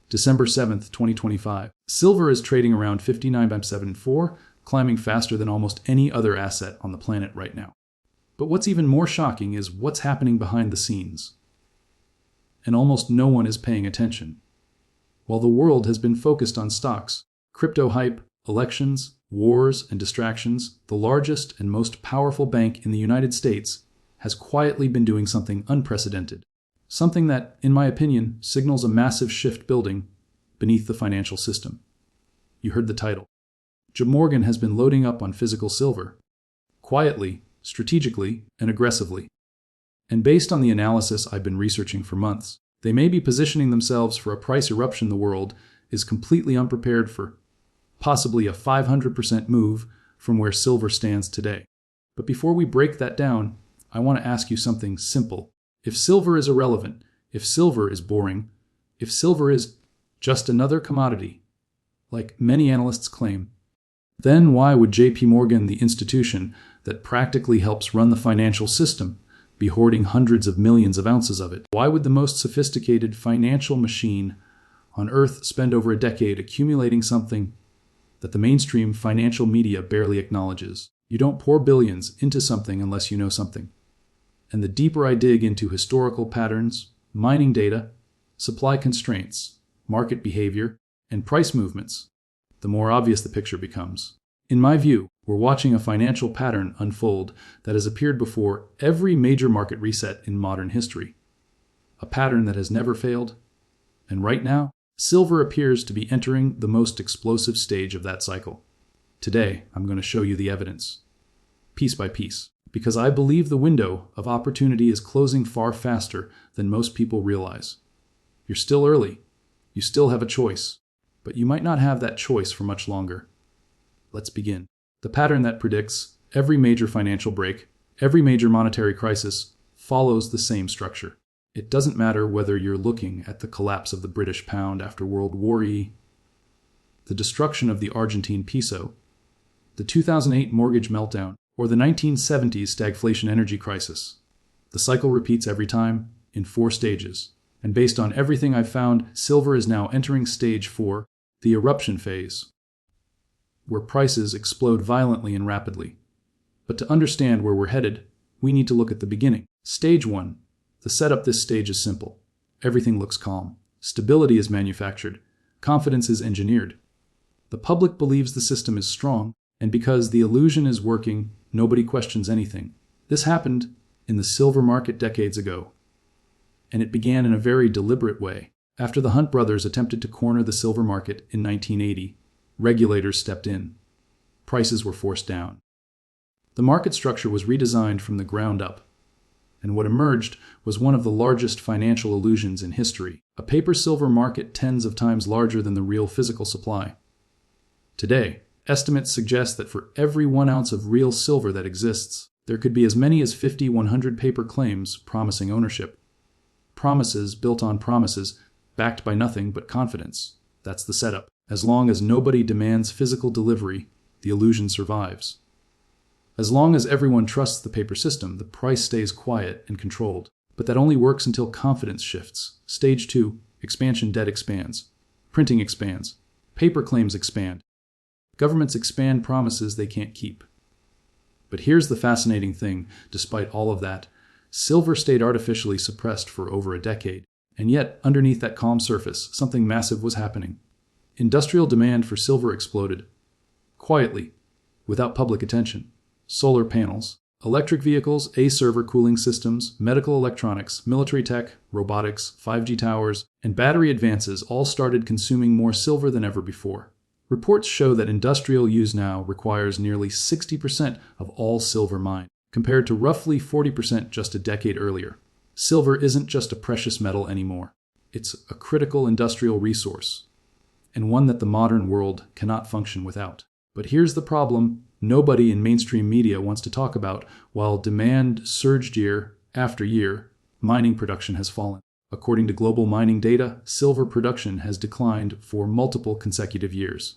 December 7th, 2025. Silver is trading around 59.74, climbing faster than almost any other asset on the planet right now. But what's even more shocking is what's happening behind the scenes. And almost no one is paying attention. While the world has been focused on stocks, crypto hype, elections, wars, and distractions, the largest and most powerful bank in the United States has quietly been doing something unprecedented. Something that, in my opinion, signals a massive shift building beneath the financial system. You heard the title. JPMorgan has been loading up on physical silver, quietly, strategically, and aggressively. And based on the analysis I've been researching for months, they may be positioning themselves for a price eruption the world is completely unprepared for, possibly a 500% move from where silver stands today. But before we break that down, I want to ask you something simple. If silver is irrelevant, if silver is boring, if silver is just another commodity, like many analysts claim, then why would JPMorgan, the institution that practically helps run the financial system, be hoarding hundreds of millions of ounces of it? Why would the most sophisticated financial machine on Earth spend over a decade accumulating something that the mainstream financial media barely acknowledges? You don't pour billions into something unless you know something. And the deeper I dig into historical patterns, mining data, supply constraints, market behavior, and price movements, the more obvious the picture becomes. In my view, we're watching a financial pattern unfold that has appeared before every major market reset in modern history. A pattern that has never failed. And right now, silver appears to be entering the most explosive stage of that cycle. Today, I'm going to show you the evidence, piece by piece, because I believe the window of opportunity is closing far faster than most people realize. You're still early. You still have a choice, but you might not have that choice for much longer. Let's begin. The pattern that predicts every major financial break, every major monetary crisis, follows the same structure. It doesn't matter whether you're looking at the collapse of the British pound after World War I, the destruction of the Argentine peso, the 2008 mortgage meltdown, or the 1970s stagflation energy crisis. The cycle repeats every time in 4 stages. And based on everything I've found, silver is now entering stage 4, the eruption phase, where prices explode violently and rapidly. But to understand where we're headed, we need to look at the beginning. Stage 1. The setup this stage is simple. Everything looks calm. Stability is manufactured. Confidence is engineered. The public believes the system is strong, and because the illusion is working, nobody questions anything. This happened in the silver market decades ago, and it began in a very deliberate way. After the Hunt brothers attempted to corner the silver market in 1980, regulators stepped in. Prices were forced down. The market structure was redesigned from the ground up, and what emerged was one of the largest financial illusions in history, a paper silver market tens of times larger than the real physical supply. Today, estimates suggest that for every 1 ounce of real silver that exists, there could be as many as 100 paper claims promising ownership. Promises built on promises, backed by nothing but confidence. That's the setup. As long as nobody demands physical delivery, the illusion survives. As long as everyone trusts the paper system, the price stays quiet and controlled. But that only works until confidence shifts. Stage 2, expansion debt expands. Printing expands. Paper claims expand. Governments expand promises they can't keep. But here's the fascinating thing. Despite all of that, silver stayed artificially suppressed for over a decade. And yet, underneath that calm surface, something massive was happening. Industrial demand for silver exploded. Quietly, without public attention. Solar panels, electric vehicles, server cooling systems, medical electronics, military tech, robotics, 5G towers, and battery advances all started consuming more silver than ever before. Reports show that industrial use now requires nearly 60% of all silver mined, compared to roughly 40% just a decade earlier. Silver isn't just a precious metal anymore. It's a critical industrial resource, and one that the modern world cannot function without. But here's the problem nobody in mainstream media wants to talk about. While demand surged year after year, mining production has fallen. According to global mining data, silver production has declined for multiple consecutive years.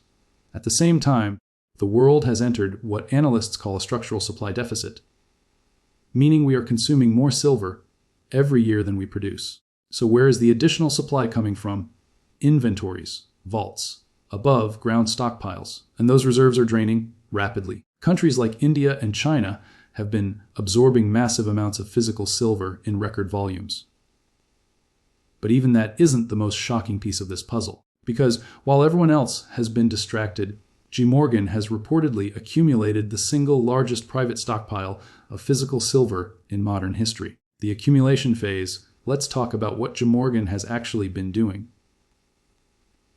At the same time, the world has entered what analysts call a structural supply deficit, meaning we are consuming more silver every year than we produce. So where is the additional supply coming from? inventories, vaults, above ground stockpiles, and those reserves are draining rapidly. Countries like India and China have been absorbing massive amounts of physical silver in record volumes. But even that isn't the most shocking piece of this puzzle, because while everyone else has been distracted, JPMorgan has reportedly accumulated the single largest private stockpile of physical silver in modern history. The accumulation phase, let's talk about what JPMorgan has actually been doing,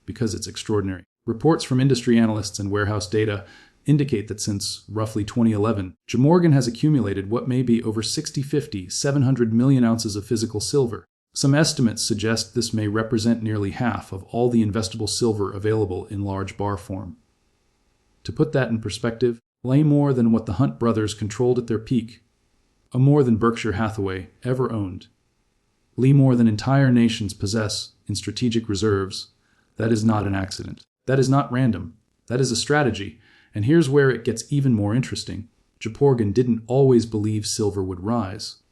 because it's extraordinary. Reports from industry analysts and warehouse data indicate that since roughly 2011, JPMorgan has accumulated what may be over 700 million ounces of physical silver. Some estimates suggest this may represent nearly half of all the investable silver available in large bar form. To put that in perspective, way more than what the Hunt brothers controlled at their peak, a more than Berkshire Hathaway ever owned, more than entire nations possess in strategic reserves. That is not an accident. That is not random. That is a strategy. And here's where it gets even more interesting. JPMorgan didn't always believe silver would rise.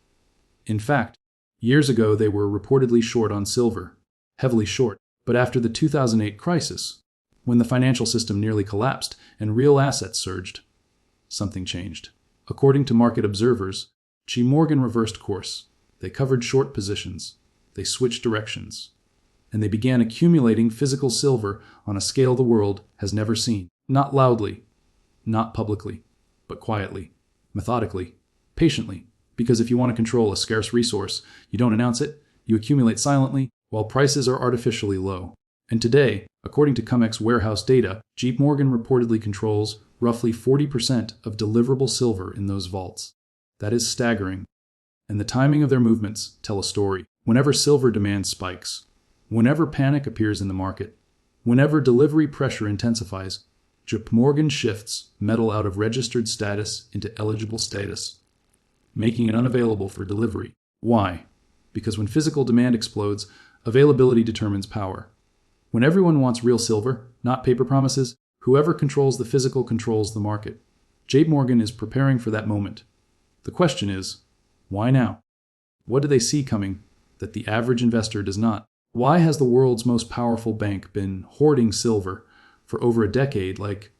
In fact, years ago they were reportedly short on silver, heavily short. But after the 2008 crisis, when the financial system nearly collapsed and real assets surged, something changed. According to market observers, JPMorgan reversed course. They covered short positions. They switched directions. And they began accumulating physical silver on a scale the world has never seen. Not loudly, not publicly, but quietly, methodically, patiently. Because if you want to control a scarce resource, you don't announce it, you accumulate silently while prices are artificially low. And today, according to COMEX warehouse data, JPMorgan reportedly controls roughly 40% of deliverable silver in those vaults. That is staggering. And the timing of their movements tell a story. Whenever silver demand spikes, whenever panic appears in the market, whenever delivery pressure intensifies, JPMorgan shifts metal out of registered status into eligible status, making it unavailable for delivery. Why? Because when physical demand explodes, availability determines power. When everyone wants real silver, not paper promises, whoever controls the physical controls the market. JPMorgan is preparing for that moment. The question is, why now? What do they see coming that the average investor does not? Why has the world's most powerful bank been hoarding silver for over a decade like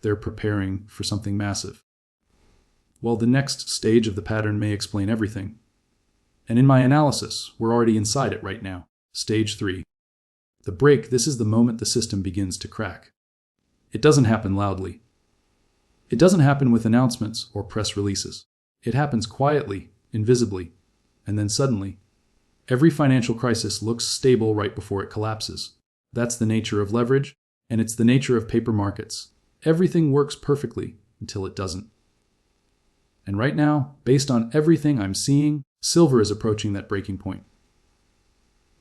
they're preparing for something massive? Well, the next stage of the pattern may explain everything. And in my analysis, we're already inside it right now. Stage 3. The break, this is the moment the system begins to crack. It doesn't happen loudly. It doesn't happen with announcements or press releases. It happens quietly, invisibly, and then suddenly, every financial crisis looks stable right before it collapses. That's the nature of leverage, and it's the nature of paper markets. Everything works perfectly until it doesn't. And right now, based on everything I'm seeing, silver is approaching that breaking point.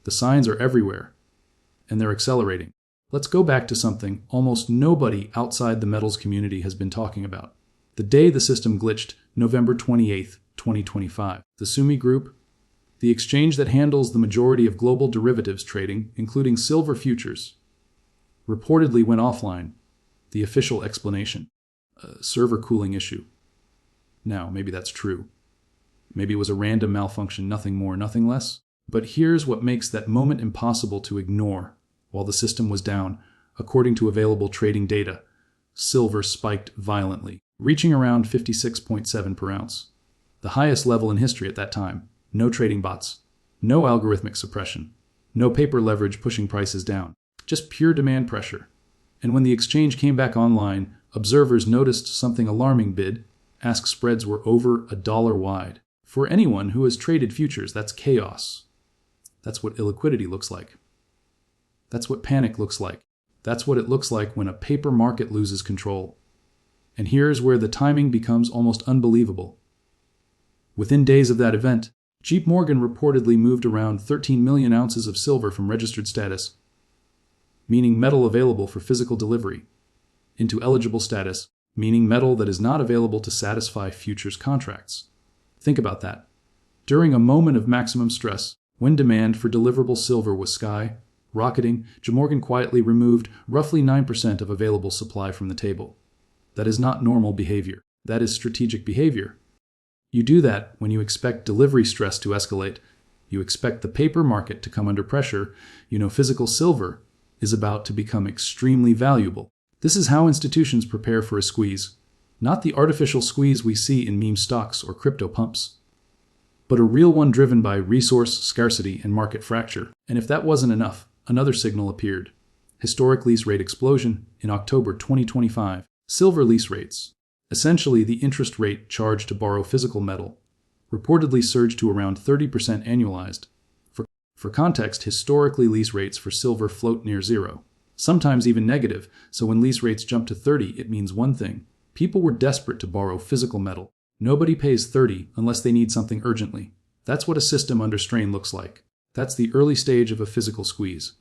The signs are everywhere, and they're accelerating. Let's go back to something almost nobody outside the metals community has been talking about. The day the system glitched, November 28th, 2025. The Sumi Group, the exchange that handles the majority of global derivatives trading, including silver futures, reportedly went offline. The official explanation: a server cooling issue. Now, maybe that's true. Maybe it was a random malfunction, nothing more, nothing less. But here's what makes that moment impossible to ignore. While the system was down, according to available trading data, silver spiked violently, reaching around 56.7 per ounce. The highest level in history at that time. No trading bots, no algorithmic suppression, no paper leverage pushing prices down, just pure demand pressure. And when the exchange came back online, observers noticed something alarming. Ask spreads were over $1 wide. For anyone who has traded futures, that's chaos. That's what illiquidity looks like. That's what panic looks like. That's what it looks like when a paper market loses control. And here's where the timing becomes almost unbelievable. Within days of that event, JPMorgan reportedly moved around 13 million ounces of silver from registered status, meaning metal available for physical delivery, into eligible status, meaning metal that is not available to satisfy futures contracts. Think about that. During a moment of maximum stress, when demand for deliverable silver was rocketing, JPMorgan quietly removed roughly 9% of available supply from the table. That is not normal behavior. That is strategic behavior. You do that when you expect delivery stress to escalate. You expect the paper market to come under pressure. You know physical silver is about to become extremely valuable. This is how institutions prepare for a squeeze. Not the artificial squeeze we see in meme stocks or crypto pumps, but a real one driven by resource scarcity and market fracture. And if that wasn't enough, another signal appeared. Historic lease rate explosion in October 2025. Silver lease rates, essentially the interest rate charged to borrow physical metal, reportedly surged to around 30% annualized. For context, historically lease rates for silver float near zero, sometimes even negative, so when lease rates jump to 30, it means one thing. People were desperate to borrow physical metal. Nobody pays 30 unless they need something urgently. That's what a system under strain looks like. That's the early stage of a physical squeeze.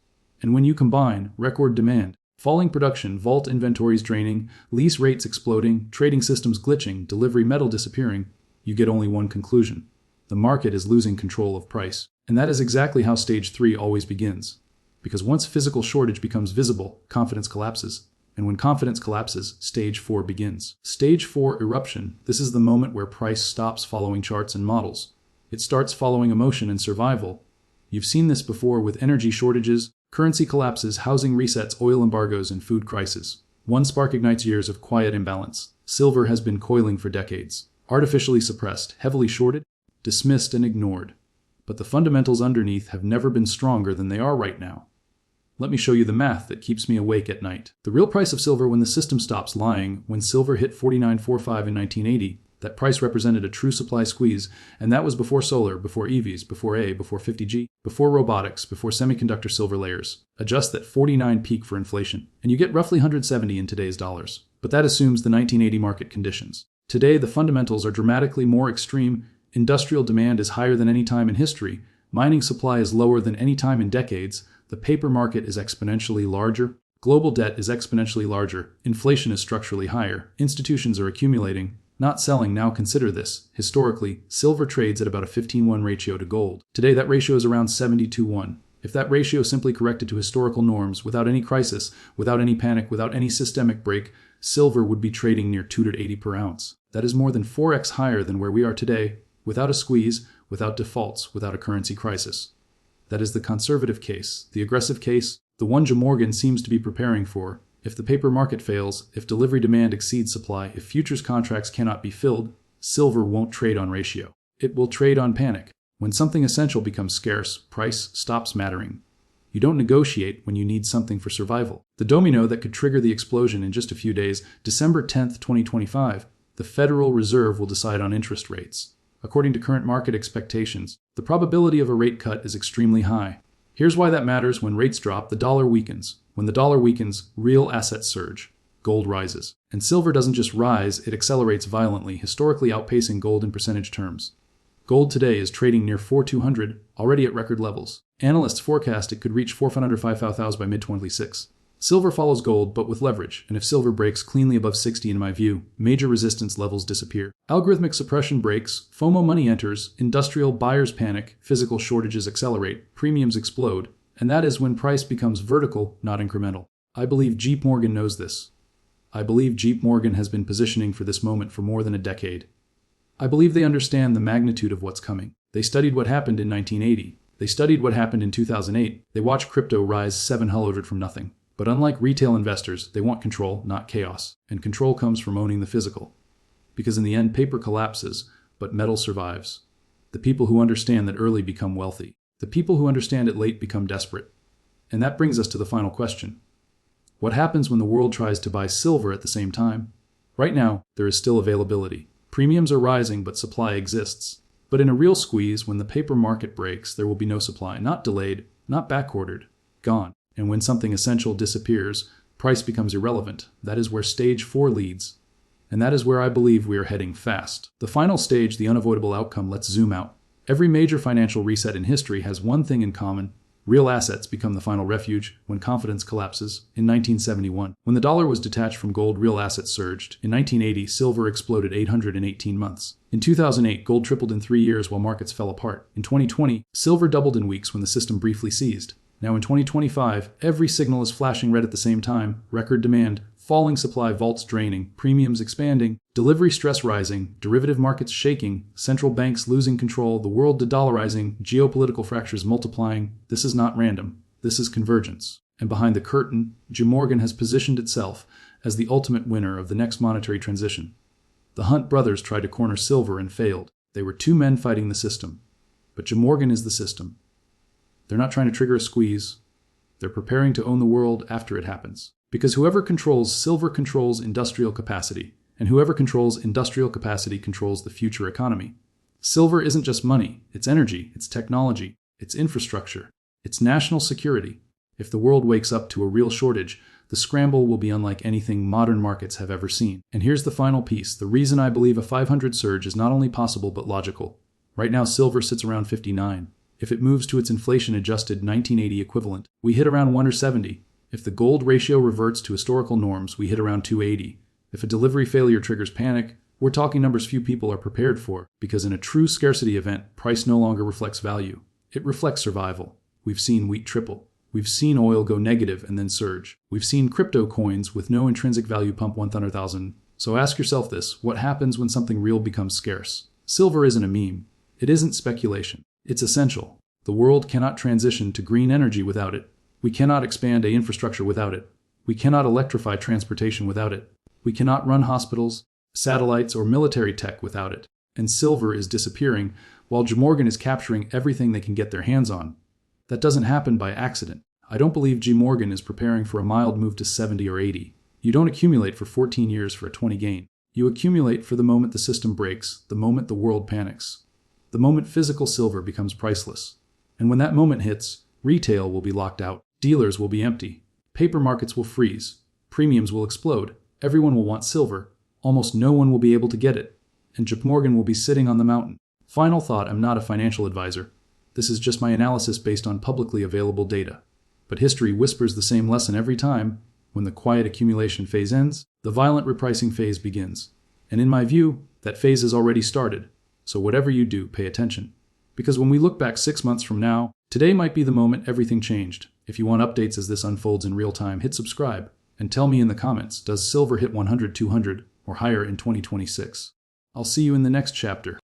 And when you combine record demand, falling production, vault inventories draining, lease rates exploding, trading systems glitching, delivery metal disappearing, you get only one conclusion. The market is losing control of price. And that is exactly how stage 3 always begins. Because once physical shortage becomes visible, confidence collapses. And when confidence collapses, stage 4 begins. Stage 4 eruption. This is the moment where price stops following charts and models. It starts following emotion and survival. You've seen this before with energy shortages, currency collapses, housing resets, oil embargoes, and food crisis. One spark ignites years of quiet imbalance. Silver has been coiling for decades. Artificially suppressed, heavily shorted, dismissed, and ignored. But the fundamentals underneath have never been stronger than they are right now. Let me show you the math that keeps me awake at night. The real price of silver when the system stops lying, when silver hit $49.45 in 1980, that price represented a true supply squeeze, and that was before solar, before EVs, before before 50G, before robotics, before semiconductor silver layers. Adjust that 49 peak for inflation, and you get roughly 170 in today's dollars. But that assumes the 1980 market conditions. Today, the fundamentals are dramatically more extreme. Industrial demand is higher than any time in history. Mining supply is lower than any time in decades. The paper market is exponentially larger. Global debt is exponentially larger. Inflation is structurally higher. Institutions are accumulating, not selling. Now consider this. Historically, silver trades at about a 15:1 ratio to gold. Today, that ratio is around 70:1. If that ratio simply corrected to historical norms, without any crisis, without any panic, without any systemic break, silver would be trading near $280 per ounce. That is more than 4x higher than where we are today, without a squeeze, without defaults, without a currency crisis. That is the conservative case. The aggressive case, the one JPMorgan seems to be preparing for. If the paper market fails, if delivery demand exceeds supply, if futures contracts cannot be filled, silver won't trade on ratio. It will trade on panic. When something essential becomes scarce, price stops mattering. You don't negotiate when you need something for survival. The domino that could trigger the explosion in just a few days, December 10th, 2025, the Federal Reserve will decide on interest rates. According to current market expectations, the probability of a rate cut is extremely high. Here's why that matters. When rates drop, the dollar weakens. When the dollar weakens, real assets surge. Gold rises. And silver doesn't just rise, it accelerates violently, historically outpacing gold in percentage terms. Gold today is trading near 4,200, already at record levels. Analysts forecast it could reach 405,000 by mid-26. Silver follows gold, but with leverage, and if silver breaks cleanly above 60 in my view, major resistance levels disappear. Algorithmic suppression breaks, FOMO money enters, industrial buyers panic, physical shortages accelerate, premiums explode, and that is when price becomes vertical, not incremental. I believe JPMorgan knows this. I believe JPMorgan has been positioning for this moment for more than a decade. I believe they understand the magnitude of what's coming. They studied what happened in 1980. They studied what happened in 2008. They watched crypto rise 700 from nothing. But unlike retail investors, they want control, not chaos. And control comes from owning the physical. Because in the end, paper collapses, but metal survives. The people who understand that early become wealthy. The people who understand it late become desperate. And that brings us to the final question. What happens when the world tries to buy silver at the same time? Right now, there is still availability. Premiums are rising, but supply exists. But in a real squeeze, when the paper market breaks, there will be no supply. Not delayed, not backordered, gone. And when something essential disappears, price becomes irrelevant. That is where stage 4 leads. And that is where I believe we are heading fast. The final stage, the unavoidable outcome. Let's zoom out. Every major financial reset in history has one thing in common. Real assets become the final refuge when confidence collapses. In 1971, when the dollar was detached from gold, real assets surged. In 1980, silver exploded 818 months. In 2008, gold tripled in 3 years while markets fell apart. In 2020, silver doubled in weeks when the system briefly seized. Now in 2025, every signal is flashing red at the same time. Record demand, falling supply, vaults draining, premiums expanding, delivery stress rising, derivative markets shaking, central banks losing control, the world de-dollarizing, geopolitical fractures multiplying. This is not random. This is convergence. And behind the curtain, JPMorgan has positioned itself as the ultimate winner of the next monetary transition. The Hunt brothers tried to corner silver and failed. They were two men fighting the system. But JPMorgan is the system. They're not trying to trigger a squeeze. They're preparing to own the world after it happens. Because whoever controls silver controls industrial capacity, and whoever controls industrial capacity controls the future economy. Silver isn't just money, it's energy, it's technology, it's infrastructure, it's national security. If the world wakes up to a real shortage, the scramble will be unlike anything modern markets have ever seen. And here's the final piece, the reason I believe a 500 surge is not only possible but logical. Right now silver sits around 59. If it moves to its inflation-adjusted 1980 equivalent, we hit around 1 or 70. If the gold ratio reverts to historical norms, we hit around 280. If a delivery failure triggers panic, we're talking numbers few people are prepared for, because in a true scarcity event, price no longer reflects value. It reflects survival. We've seen wheat triple. We've seen oil go negative and then surge. We've seen crypto coins with no intrinsic value pump 100,000. So ask yourself this, what happens when something real becomes scarce? Silver isn't a meme. It isn't speculation. It's essential. The world cannot transition to green energy without it. We cannot expand infrastructure without it. We cannot electrify transportation without it. We cannot run hospitals, satellites, or military tech without it. And silver is disappearing, while JPMorgan is capturing everything they can get their hands on. That doesn't happen by accident. I don't believe JPMorgan is preparing for a mild move to 70 or 80. You don't accumulate for 14 years for a 20 gain. You accumulate for the moment the system breaks, the moment the world panics, the moment physical silver becomes priceless. And when that moment hits, retail will be locked out, dealers will be empty, paper markets will freeze, premiums will explode, everyone will want silver, almost no one will be able to get it, and JPMorgan will be sitting on the mountain. Final thought, I'm not a financial advisor. This is just my analysis based on publicly available data. But history whispers the same lesson every time. When the quiet accumulation phase ends, the violent repricing phase begins. And in my view, that phase has already started. So whatever you do, pay attention. Because when we look back 6 months from now, today might be the moment everything changed. If you want updates as this unfolds in real time, hit subscribe. And tell me in the comments, does silver hit 100, 200, or higher in 2026? I'll see you in the next chapter.